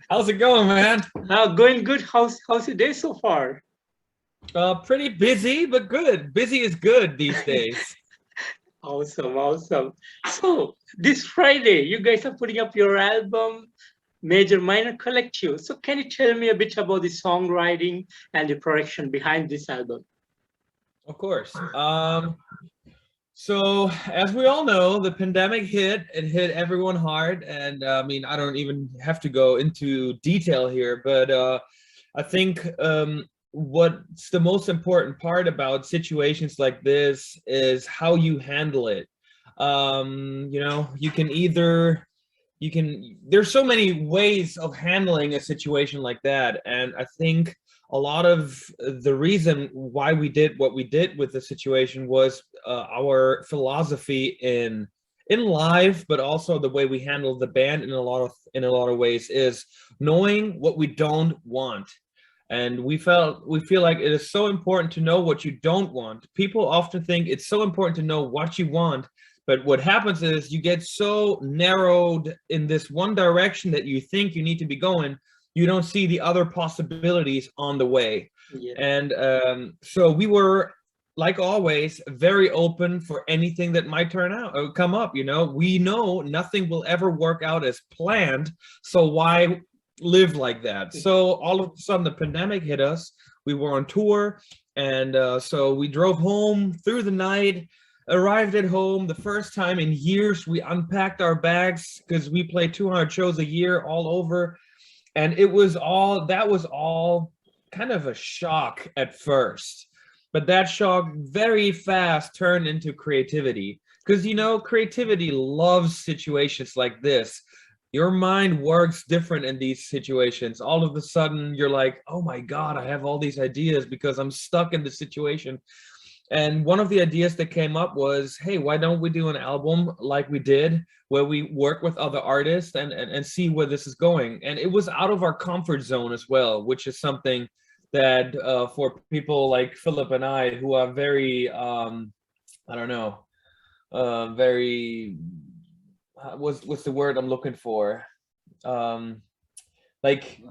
How's it going, man? Going good. How's your day so far? Pretty busy, but good. Busy is good these days. Awesome, awesome. So this Friday, you guys are putting up your album, Major Minor Collective. So can you tell me a bit about the songwriting and the production behind this album? Of course. So as we all know, the pandemic hit. It hit everyone hard, and I mean, I don't even have to go into detail here, but I think what's the most important part about situations like this is how you handle it. You can either there's so many ways of handling a situation like that, and I think a lot of the reason why we did what we did with the situation was our philosophy in life, but also the way we handle the band in a lot of ways is knowing what we don't want. And we feel like it is so important to know what you don't want. People often think it's so important to know what you want, but what happens is you get so narrowed in this one direction that you think you need to be going, you don't see the other possibilities on the way. Yeah. And so we were, like always, very open for anything that might turn out or come up. We know nothing will ever work out as planned, so why live like that? So all of a sudden the pandemic hit us. We were on tour, and so we drove home through the night, arrived at home the first time in years. We unpacked our bags because we play 200 shows a year all over, and that was all kind of a shock at first, but that shock very fast turned into creativity, because creativity loves situations like this. Your mind works different in these situations. All of a sudden you're like, oh my god, I have all these ideas because I'm stuck in the situation. And one of the ideas that came up was, hey, why don't we do an album like we did, where we work with other artists and see where this is going? And it was out of our comfort zone as well, which is something that for people like Philip and I, who are very, I don't know, very, what's the word I'm looking for? Like,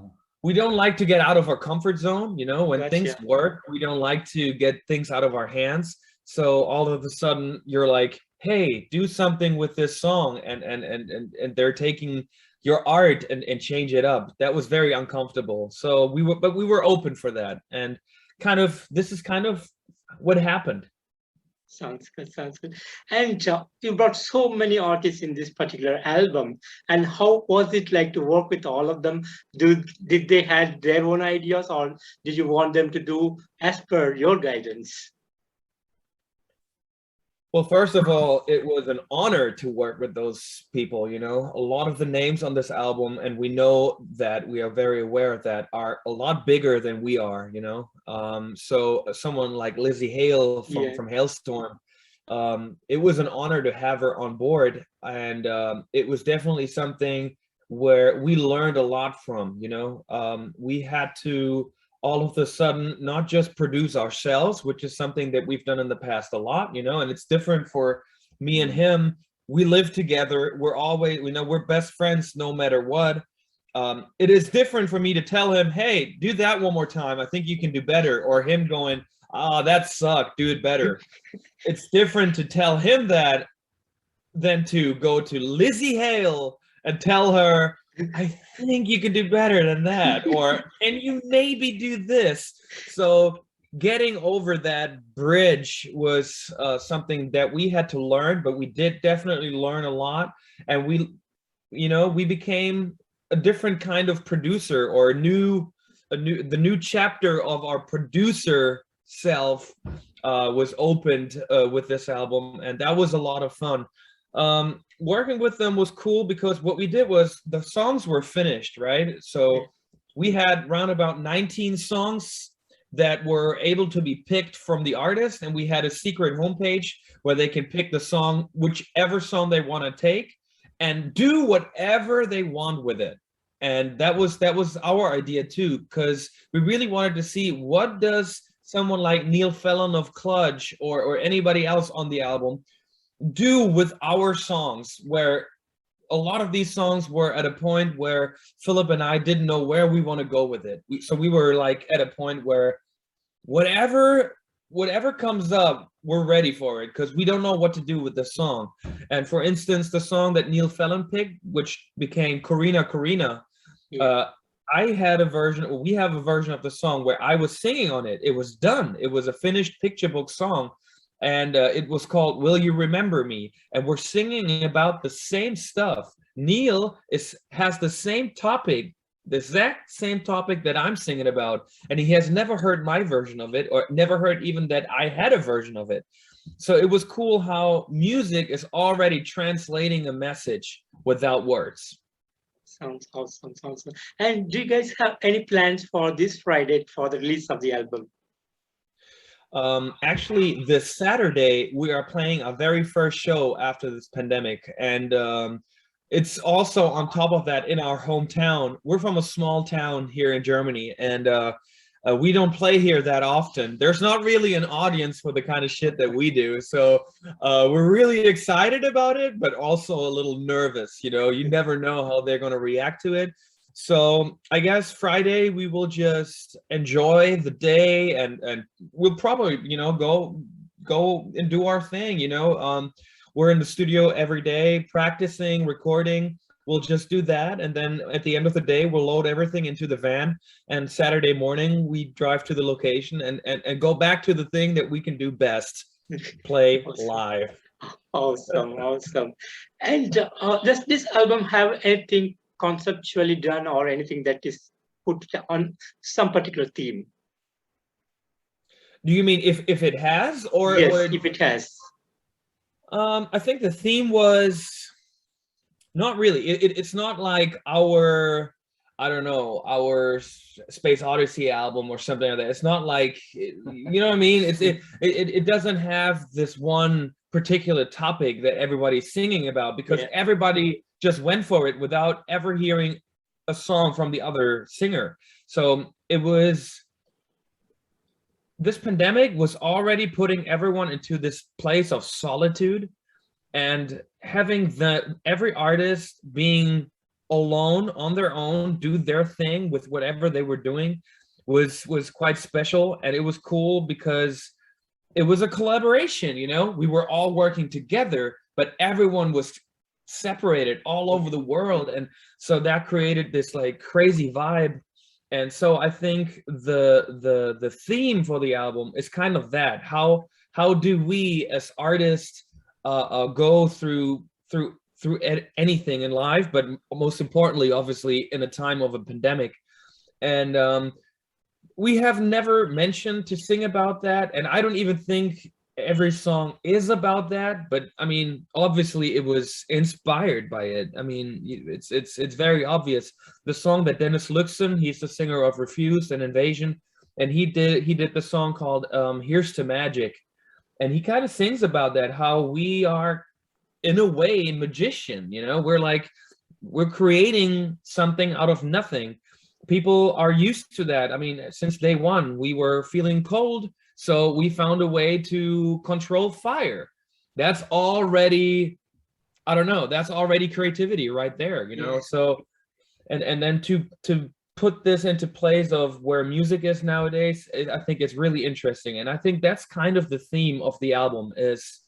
we don't like to get out of our comfort zone. When things Gotcha. work, we don't like to get things out of our hands. So all of a sudden you're like, hey, do something with this song, and they're taking your art and change it up. That was very uncomfortable. So we were open for that, and this is kind of what happened. Sounds good. Sounds good. And you brought so many artists in this particular album. And how was it like to work with all of them? Did they had their own ideas, or did you want them to do as per your guidance? Well, first of all, it was an honor to work with those people. A lot of the names on this album, and we know that, we are very aware of that, are a lot bigger than we are. So someone like Lizzie Hale Yeah. from Hailstorm, it was an honor to have her on board, and it was definitely something where we learned a lot from. We had to all of a sudden not just produce ourselves, which is something that we've done in the past a lot, and it's different for me and him. We live together. We're always, we're best friends no matter what. It is different for me to tell him, hey, do that one more time, I think you can do better, or him going, that sucked, do it better. It's different to tell him that than to go to Lizzie Hale and tell her, I think you could do better than that, or and you maybe do this. So getting over that bridge was something that we had to learn, but we did definitely learn a lot, and we became a different kind of producer, or the new chapter of our producer self was opened with this album, and that was a lot of fun. Working with them was cool because what we did was the songs were finished, right? So we had around about 19 songs that were able to be picked from the artist, and we had a secret homepage where they can pick the song, whichever song they want to take, and do whatever they want with it. And that was our idea too, because we really wanted to see, what does someone like Neil Fallon of Clutch or anybody else on the album do with our songs, where a lot of these songs were at a point where Philip and I didn't know where we want to go with it. So we were like at a point where whatever comes up, we're ready for it because we don't know what to do with the song. And for instance, the song that Neil Fallon picked, which became Corina Corina, Yeah. I had a version, or we have a version of the song where I was singing on it. It was done. It was a finished picture book song, and it was called "Will You Remember Me?" And we're singing about the same stuff. Neil has the same topic, the exact same topic that I'm singing about, and he has never heard my version of it, or never heard even that I had a version of it. So it was cool how music is already translating a message without words. Sounds awesome. Sounds awesome. And do you guys have any plans for this Friday for the release of the album? Actually, this Saturday, we are playing our very first show after this pandemic. And it's also on top of that in our hometown. We're from a small town here in Germany, and we don't play here that often. There's not really an audience for the kind of shit that we do. So we're really excited about it, but also a little nervous. You know, you never know how they're going to react to it. So I guess Friday we will just enjoy the day, and we'll probably, you know, go and do our thing. You know, we're in the studio every day practicing, recording. We'll just do that, and then at the end of the day, we'll load everything into the van. And Saturday morning, we drive to the location and go back to the thing that we can do best: play Awesome. live. Awesome, awesome. And does this album have anything conceptually done or anything that is put on some particular theme? Do you mean if it has, or Yes, or if it has. I think the theme was not really. It's not like our, I don't know, our Space Odyssey album or something like that. It's not like, you know what I mean? It doesn't have this one particular topic that everybody's singing about, because Yeah. everybody just went for it without ever hearing a song from the other singer. So it was, this pandemic was already putting everyone into this place of solitude, and having every artist being alone on their own, do their thing with whatever they were doing, was quite special. And it was cool because it was a collaboration. You know, we were all working together, but everyone was separated all over the world, and so that created this like crazy vibe. And so I think the theme for the album is kind of that: how do we as artists go through anything in life, but most importantly, obviously, in a time of a pandemic. And we have never mentioned to sing about that, and I don't even think every song is about that, but I mean, obviously it was inspired by it. I mean, it's very obvious. The song that Dennis Luxon, he's the singer of Refused and Invasion, and he did the song called Here's to Magic, and he kind of sings about that, how we are in a way a magician. You know, we're creating something out of nothing. People are used to that. I mean, since day one, we were feeling cold, so we found a way to control fire. That's already, I don't know, that's already creativity right there, you know. So and then to put this into place of where music is nowadays, I think it's really interesting. And I think that's kind of the theme of the album, is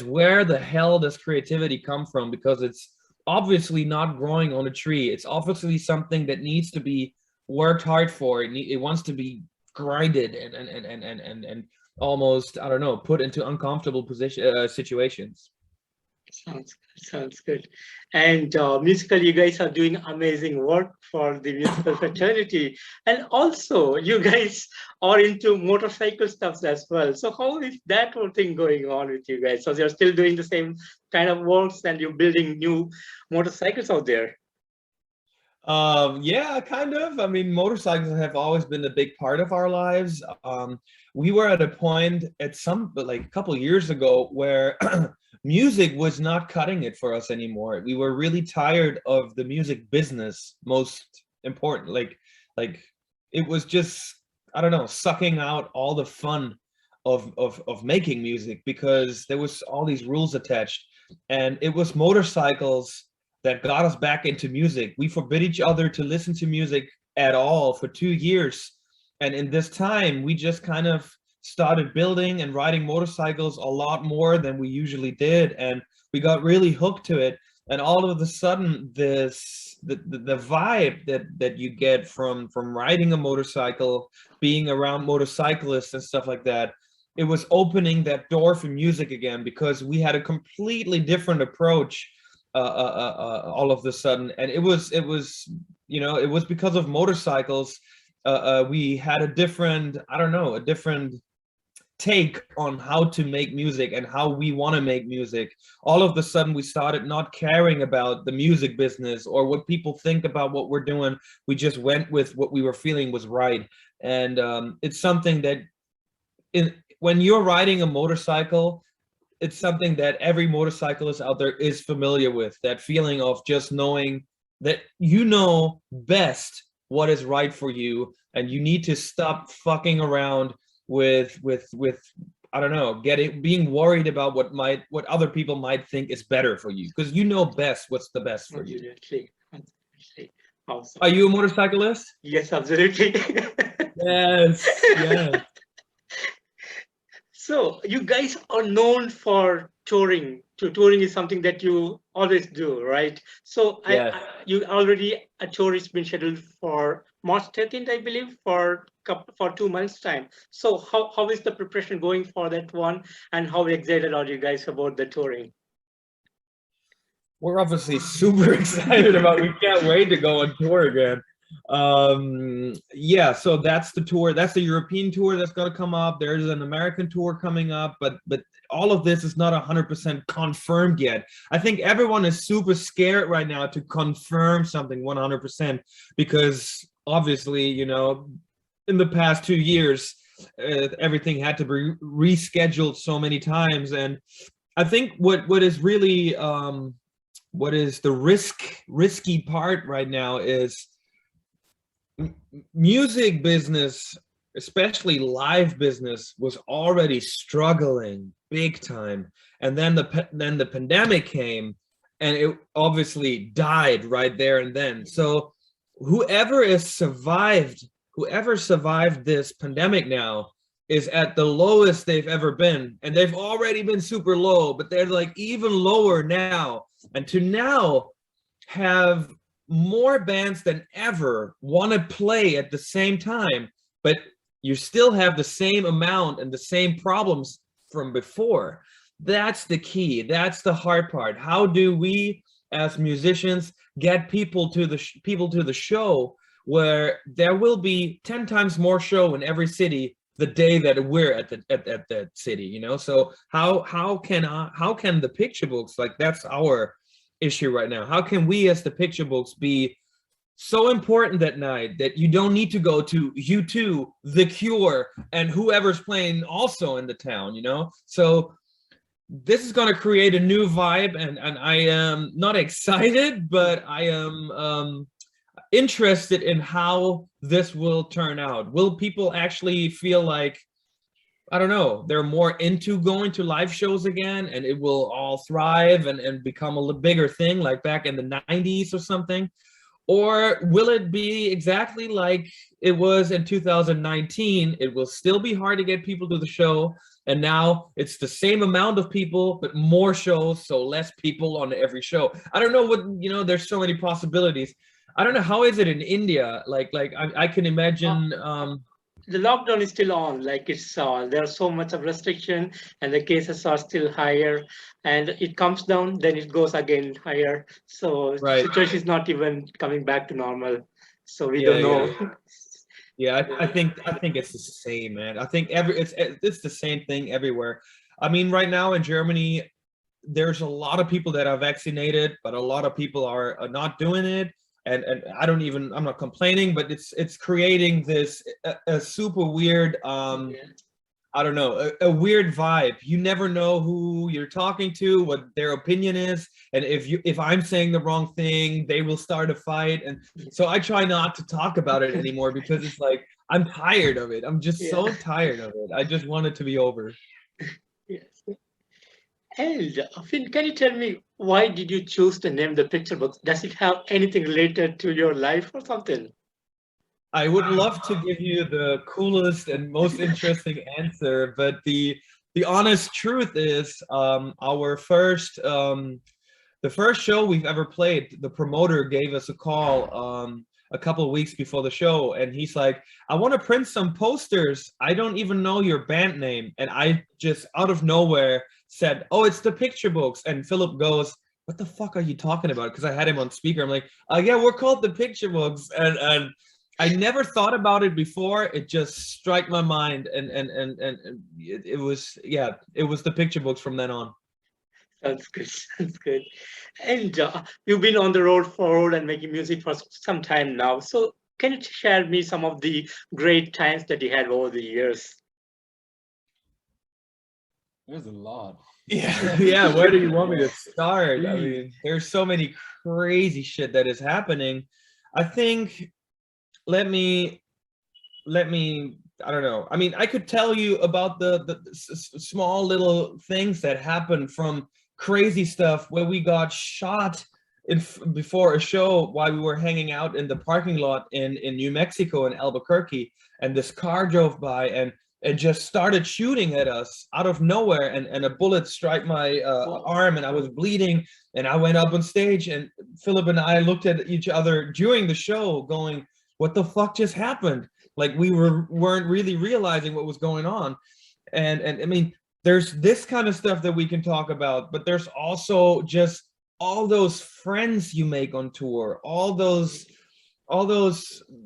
where the hell does creativity come from? Because it's obviously not growing on a tree. It's obviously something that needs to be worked hard for. It wants to be grinded and almost, I don't know, put into uncomfortable situations. Sounds good. And musically, you guys are doing amazing work for the musical fraternity. And also, you guys are into motorcycle stuff as well. So how is that whole thing going on with you guys? So you're still doing the same kind of works, and you're building new motorcycles out there? Yeah, kind of. I mean, motorcycles have always been a big part of our lives. We were at a point like a couple years ago where music was not cutting it for us anymore. We were really tired of the music business, most important. Like it was just, I don't know, sucking out all the fun of making music, because there was all these rules attached, and it was motorcycles that got us back into music. We forbid each other to listen to music at all for 2 years. And in this time, we just kind of started building and riding motorcycles a lot more than we usually did. And we got really hooked to it. And all of a sudden, the vibe that you get from riding a motorcycle, being around motorcyclists and stuff like that, it was opening that door for music again, because we had a completely different approach all of a sudden. And it was you know, it was because of motorcycles. We had a different, I don't know, a different take on how to make music and how we want to make music. All of a sudden, we started not caring about the music business or what people think about what we're doing. We just went with what we were feeling was right. And it's something that when you're riding a motorcycle, it's something that every motorcyclist out there is familiar with, that feeling of just knowing that you know best what is right for you, and you need to stop fucking around with I don't know, being worried about what other people might think is better for you, because you know best what's the best for you. Absolutely. Awesome. Are you a motorcyclist? Yes, absolutely. Yes, yes. So you guys are known for touring. Touring is something that you always do, right? So Yes. you already, a tour has been scheduled for March 13th, I believe, for 2 months time. So how is the preparation going for that one, and how excited are you guys about the touring? We're obviously super excited about. We can't wait to go on tour again. Yeah, so that's the tour. That's the European tour that's going to come up. There's an American tour coming up, but all of this is not 100% confirmed yet. I think everyone is super scared right now to confirm something 100%, because obviously, you know, in the past 2 years, everything had to be rescheduled so many times. And I think what is really what is the risky part right now is music business, especially live business, was already struggling big time. And then the pandemic came, and it obviously died right there and then. So whoever survived this pandemic now is at the lowest they've ever been. And they've already been super low, but they're like even lower now. And to now have more bands than ever want to play at the same time, but you still have the same amount and the same problems from before. That's the key. That's the hard part. How do we as musicians get people to the show, where there will be 10 times more show in every city the day that we're at that city, you know? So how can the Picturebooks, like, that's our issue right now. How can we as the Picturebooks be so important that night that you don't need to go to U2, The Cure, and whoever's playing also in the town, you know? So this is going to create a new vibe, and I am not excited, but I am interested in how this will turn out. Will people actually feel like, I don't know, they're more into going to live shows again, and it will all thrive and become a little bigger thing like back in the 90s or something? Or will it be exactly like it was in 2019? It will still be hard to get people to the show, and now it's the same amount of people, but more shows, so less people on every show. I don't know what, you know, there's so many possibilities. I don't know, how is it in India? Like I can imagine the lockdown is still on, like it's there's so much of restriction, and the cases are still higher, and it comes down, then it goes again higher. So right. the situation is not even coming back to normal. So we don't know. Yeah, I think it's the same, man. I think it's the same thing everywhere. I mean, right now in Germany, there's a lot of people that are vaccinated, but a lot of people are not doing it. And I'm not complaining, but it's creating this a super weird I don't know, a weird vibe. You never know who you're talking to, what their opinion is, and if I'm saying the wrong thing, they will start a fight. And so I try not to talk about it anymore, because it's like, I'm tired of it. I'm just so tired of it. I just want it to be over. Yes. And Finn, can you tell me why did you choose to name the picture books? Does it have anything related to your life or something? I would love to give you the coolest and most interesting answer, but the honest truth is, our first the first show we've ever played, the promoter gave us a call a couple of weeks before the show, and he's like, "I want to print some posters. I don't even know your band name," and I just out of nowhere said, "Oh, it's the Picture Books," and Philip goes, "What the fuck are you talking about?" Because I had him on speaker. I'm like, "Yeah, we're called the Picture Books," and I never thought about it before. It just struck my mind, and it was, yeah, it was the Picture Books from then on. Sounds good. Sounds good. And you've been on the road and making music for some time now. So can you share me some of the great times that you had over the years? There's a lot. Yeah, yeah. Where do you want me to start? I mean, there's so many crazy shit that is happening. I think let me I don't know. I mean, I could tell you about the small little things that happened, from crazy stuff where we got shot before a show while we were hanging out in the parking lot in New Mexico in Albuquerque, and this car drove by and just started shooting at us out of nowhere, and a bullet struck my arm, and I was bleeding, and I went up on stage, and Philip and I looked at each other during the show going, what the fuck just happened? Like, we weren't really realizing what was going on. And I mean, there's this kind of stuff that we can talk about, but there's also just all those friends you make on tour, all those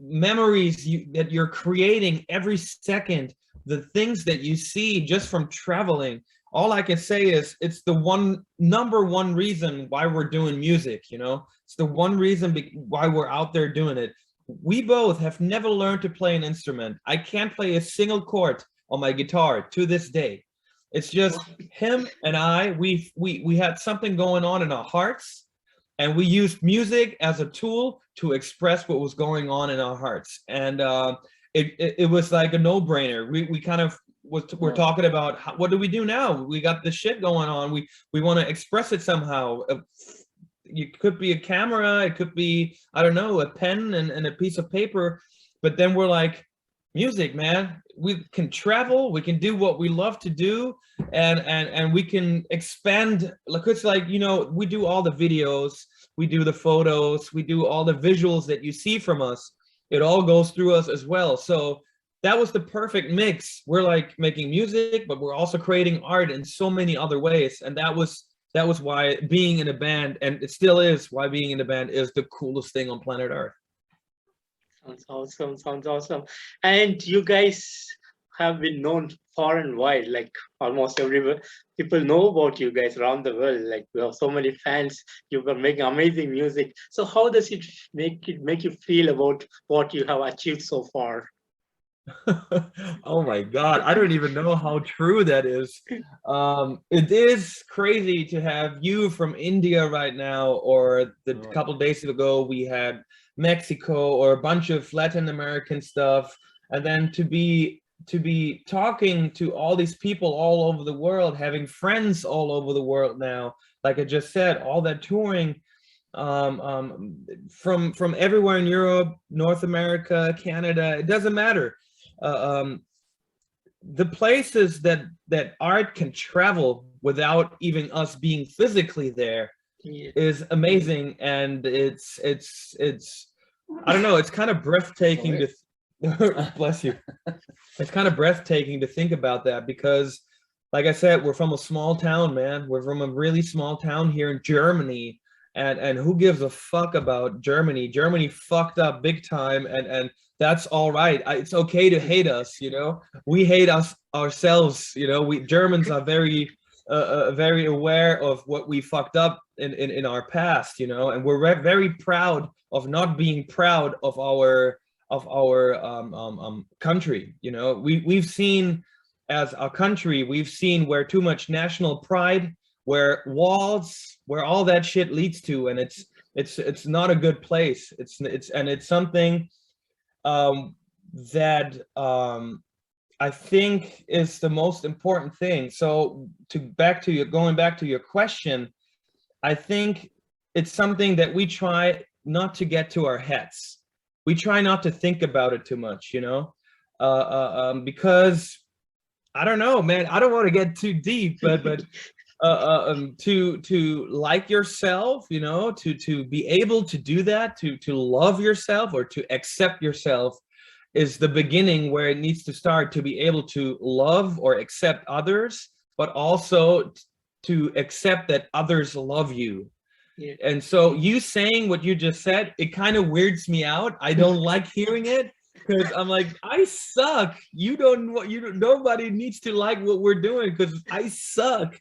memories that you're creating every second, the things that you see just from traveling. All I can say is it's the number one reason why we're doing music, you know? It's the one reason why we're out there doing it. We both have never learned to play an instrument. I can't play a single chord on my guitar to this day. It's just him and I. We had something going on in our hearts, and we used music as a tool to express what was going on in our hearts. And it was like a no-brainer. We kind of we're talking about what do we do now? We got this shit going on. We want to express it somehow. It could be a camera, it could be, I don't know, a pen and a piece of paper, but then we're like, music, man. We can travel, we can do what we love to do, and we can expand. Like, it's like, you know, we do all the videos, we do the photos, we do all the visuals that you see from us. It all goes through us as well. So that was the perfect mix. We're like making music, but we're also creating art in so many other ways, and that was why being in a band, and it still is why being in a band, is the coolest thing on planet Earth. Sounds awesome. Sounds awesome. And you guys have been known far and wide, like almost everywhere. People know about you guys around the world. Like, we have so many fans. You were making amazing music. So how does it make you feel about what you have achieved so far? Oh my God, I don't even know how true that is. It is crazy to have you from India right now, or the couple days ago we had Mexico, or a bunch of Latin American stuff, and then to be talking to all these people all over the world, having friends all over the world now. Like I just said, all that touring from everywhere in Europe, North America, Canada, it doesn't matter. The places that art can travel without even us being physically there is amazing. And it's I don't know, it's kind of breathtaking to bless you. It's kind of breathtaking to think about that, because like I said, we're from a small town, man. We're from a really small town here in Germany, and who gives a fuck about Germany? Germany fucked up big time, and that's all right. It's okay to hate us, you know. We hate us ourselves, you know. We Germans are very very aware of what we fucked up in our past, you know, and we're very proud of not being proud of our country. You know, we've seen, as a country, we've seen where too much national pride, where walls, where all that shit leads to, and it's not a good place. It's something that I think is the most important thing. So going back to your question, I think it's something that we try not to get to our heads. We try not to think about it too much, you know, because I don't know, man. I don't want to get too deep, but to like yourself, you know, to be able to do that, to love yourself or to accept yourself is the beginning where it needs to start, to be able to love or accept others, but also to accept that others love you. Yeah. And so you saying what you just said, it kind of weirds me out. I don't like hearing it because I'm like, I suck. Nobody needs to like what we're doing because I suck.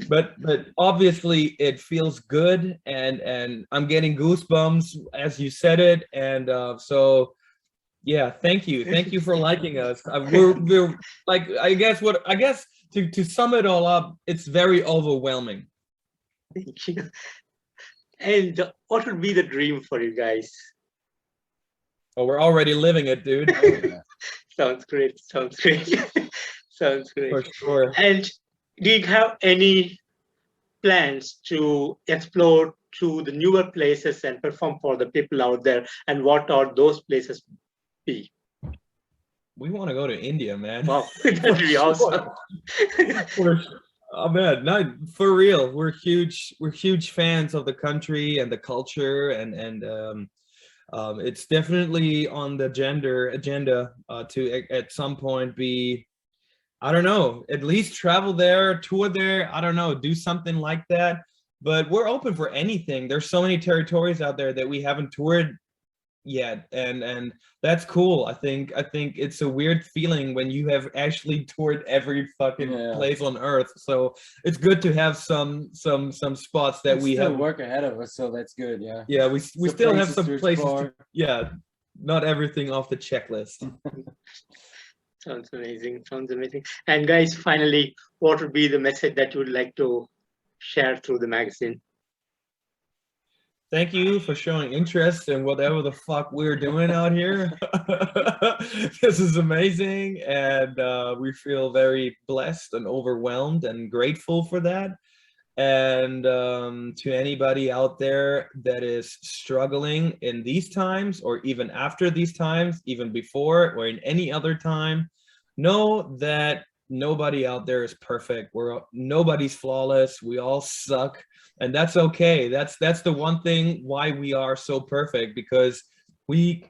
But obviously it feels good, and I'm getting goosebumps as you said it. And so yeah, thank you for liking us. We're like, I guess to sum it all up, it's very overwhelming. Thank you. And what would be the dream for you guys? Oh, we're already living it, dude. Sounds great. Sounds great. Sounds great. For sure. And do you have any plans to explore to the newer places and perform for the people out there? And what are those places be? We want to go to India, man. Wow, that'd be awesome. Oh man, no, for real. We're huge fans of the country and the culture, and it's definitely on the agenda to at some point be, I don't know, at least travel there, tour there, I don't know, do something like that. But we're open for anything. There's so many territories out there that we haven't toured yet, and that's cool. I think it's a weird feeling when you have actually toured every fucking place on earth. So it's good to have some spots that we have work ahead of us, so that's good. Yeah, we still have some places not everything off the checklist. Sounds amazing. And guys, finally, what would be the message that you would like to share through the magazine? Thank you for showing interest in whatever the fuck we're doing out here. This is amazing, and we feel very blessed and overwhelmed and grateful for that. And to anybody out there that is struggling in these times, or even after these times, even before or in any other time, know that nobody out there is perfect. Nobody's flawless. We all suck. And that's okay. That's the one thing why we are so perfect, because we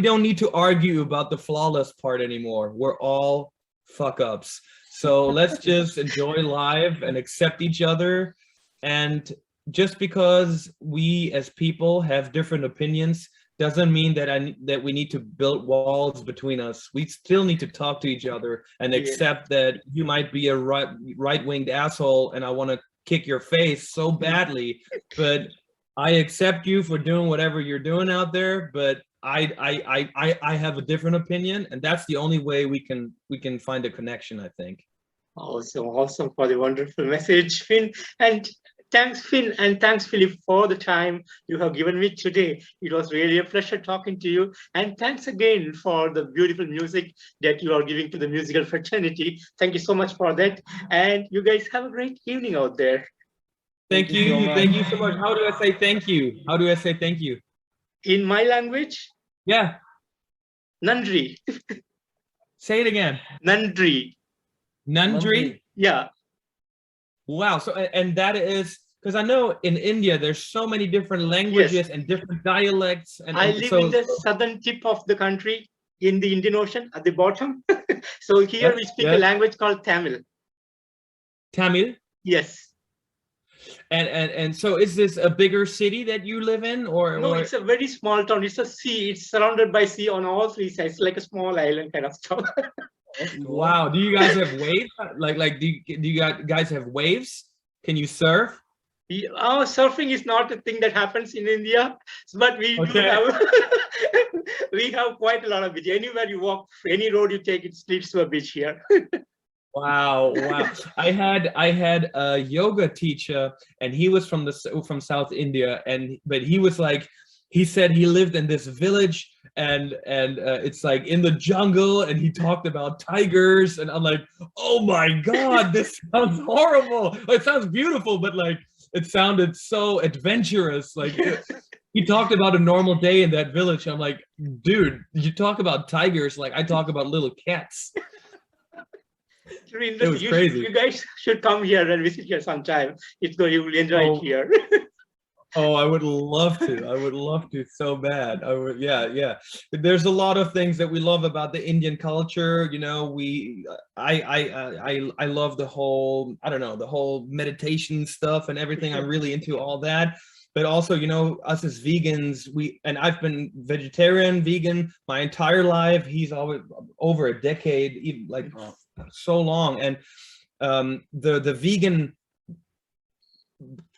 don't need to argue about the flawless part anymore. We're all fuck ups. So let's just enjoy life and accept each other. And just because we as people have different opinions doesn't mean that we need to build walls between us. We still need to talk to each other and accept that you might be a right-winged asshole and I want to kick your face so badly, but I accept you for doing whatever you're doing out there, but I have a different opinion, and that's the only way we can find a connection, I think. Awesome for the wonderful message, Finn. And thanks, Finn, and thanks, Philip, for the time you have given me today. It was really a pleasure talking to you. And thanks again for the beautiful music that you are giving to the musical fraternity. Thank you so much for that. And you guys have a great evening out there. Thank you. Thank you so much. How do I say thank you? In my language? Yeah. Nandri. Say it again. Nandri. Nandri? Yeah. Wow. So, and that is, because I know in India, there's so many different languages and different dialects. And I live in the southern tip of the country in the Indian Ocean at the bottom. So here we speak a language called Tamil. Tamil? Yes. And so is this a bigger city that you live in, or? No, it's a very small town. It's a sea. It's surrounded by sea on all three sides, like a small island kind of stuff. Wow. Do you guys have waves? Like do you guys have waves? Can you surf? Surfing is not a thing that happens in India, but we do have we have quite a lot of beach. Anywhere you walk, any road you take, it leads to a beach here. Wow. I had a yoga teacher, and he was from South India, but he was like, he said he lived in this village and it's like in the jungle, and he talked about tigers, and I'm like, oh my god, this sounds horrible. It sounds beautiful, but like it sounded so adventurous. Like he talked about a normal day in that village. I'm like, dude, you talk about tigers like I talk about little cats. Really It was crazy. You guys should come here and visit here sometime. It's going, you will enjoy it here. Oh, I would love to. I would love to so bad. I would, yeah. There's a lot of things that we love about the Indian culture. You know, I love the whole, I don't know, the whole meditation stuff and everything. I'm really into all that. But also, you know, us as vegans, and I've been vegetarian, vegan my entire life. He's always over a decade, even like so long. And the vegan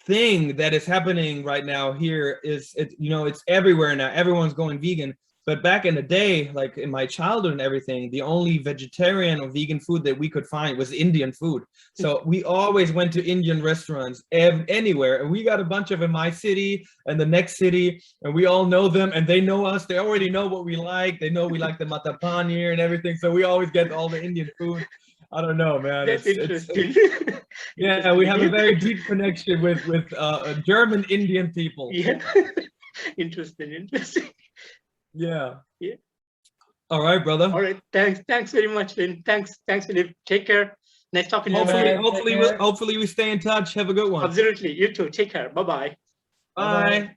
thing that is happening right now here is, you know, it's everywhere now. Everyone's going vegan. But back in the day, like in my childhood and everything, the only vegetarian or vegan food that we could find was Indian food. So we always went to Indian restaurants anywhere. And we got a bunch of in my city and the next city, and we all know them and they know us. They already know what we like. They know we like the mata paneer and everything. So we always get all the Indian food. I don't know, man. That's interesting. Yeah, we have a very deep connection with German Indian people. Yeah. Interesting. Yeah. Yeah. All right, brother. All right. Thanks very much, Lynn. Thanks, Philip. Take care. Nice talking to you. Hopefully we stay in touch. Have a good one. Absolutely. You too. Take care. Bye-bye. Bye.